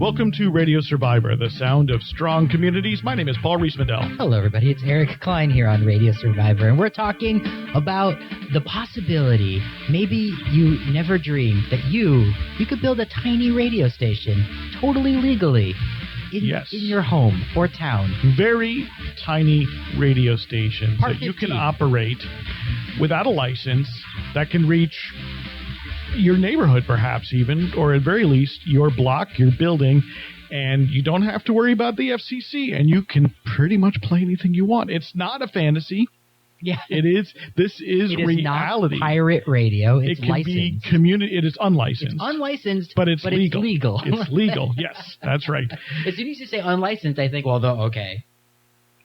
Welcome to Radio Survivor, the sound of strong communities. My name is Paul Rees-Mandel. Hello, everybody. It's Eric Klein here on Radio Survivor, and we're talking about the possibility, maybe you never dreamed, that you could build a tiny radio station totally legally in your home or town. Very tiny radio stations Part that you 15. can operate without a license that can reach your neighborhood, perhaps even, or at very least your block, your building, and you don't have to worry about the FCC, and you can pretty much play anything you want. It's not a fantasy. Yeah, it is. This is it is reality. Not pirate radio. It's it can licensed. Be community. It is unlicensed. It's unlicensed, but it's legal. It's legal. It's legal. Yes, that's right. As soon as you say unlicensed, I think, well, okay.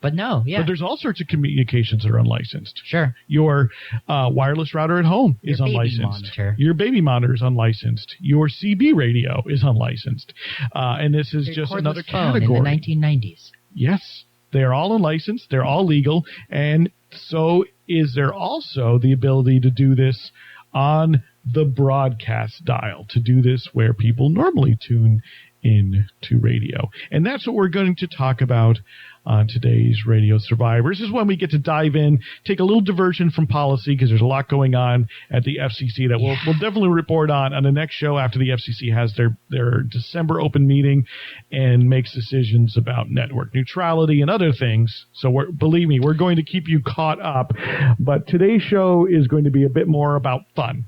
But no, yeah. But there's all sorts of communications that are unlicensed. Sure. Your wireless router at home is unlicensed. Monitor. Your baby monitor is unlicensed. Your CB radio is unlicensed. And this is just another category. In the 1990s. Yes. They're all unlicensed. They're all legal. And so is there also the ability to do this on the broadcast dial, to do this where people normally tune in to radio. And that's what we're going to talk about on today's Radio Survivor. This is when we get to dive in, take a little diversion from policy, because there's a lot going on at the FCC that we'll definitely report on the next show after the FCC has their December open meeting and makes decisions about network neutrality and other things. So believe me, we're going to keep you caught up. But today's show is going to be a bit more about fun.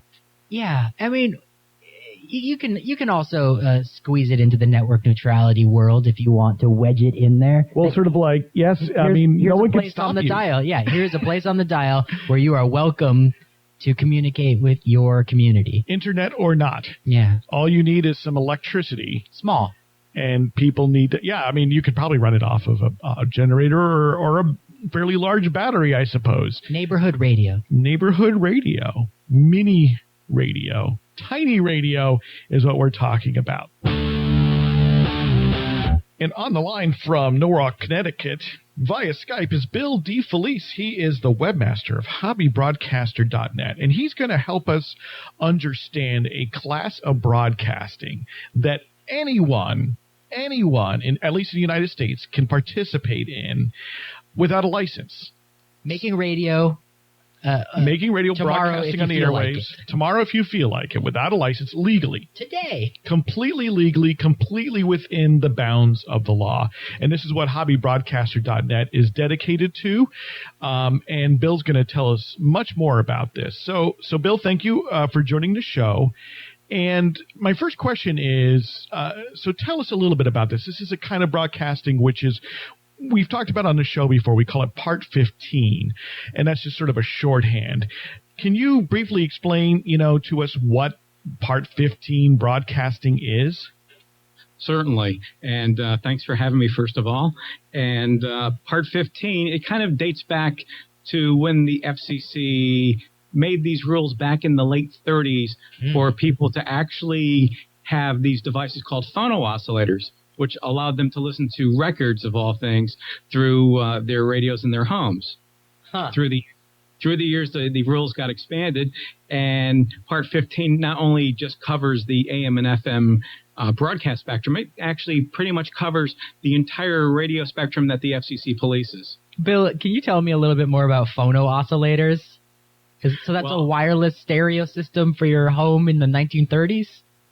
Yeah, I mean, you can also squeeze it into the network neutrality world if you want to wedge it in there. Well, sort of like, yes, I mean, no one can stop on the you. Dial. Yeah, here's a place on the dial where you are welcome to communicate with your community. Internet or not. Yeah. All you need is some electricity. Small. And people need to, I mean, you could probably run it off of a generator or a fairly large battery, I suppose. Neighborhood radio. Neighborhood radio. Mini radio. Tiny radio is what we're talking about. And on the line from Norwalk, Connecticut, via Skype is Bill DeFelice. He is the webmaster of hobbybroadcaster.net, and he's going to help us understand a class of broadcasting that anyone, in at least in the United States, can participate in without a license. Making radio broadcasting on the airwaves. Tomorrow, if you feel like it, without a license, legally. Today. Completely legally, completely within the bounds of the law. And this is what hobbybroadcaster.net is dedicated to. And Bill's going to tell us much more about this. So Bill, thank you for joining the show. And my first question is, so tell us a little bit about this. This is a kind of broadcasting which is, we've talked about on the show before. We call it Part 15, and that's just sort of a shorthand. Can you briefly explain, to us what Part 15 broadcasting is? Certainly, and thanks for having me, first of all. And Part 15, it kind of dates back to when the FCC made these rules back in the late 30s for people to actually have these devices called phono oscillators, which allowed them to listen to records of all things through their radios in their homes. Through the years, the rules got expanded, and Part 15 not only just covers the AM and FM broadcast spectrum, it actually pretty much covers the entire radio spectrum that the FCC polices. Bill, can you tell me a little bit more about phono oscillators? So that's a wireless stereo system for your home in the 1930s?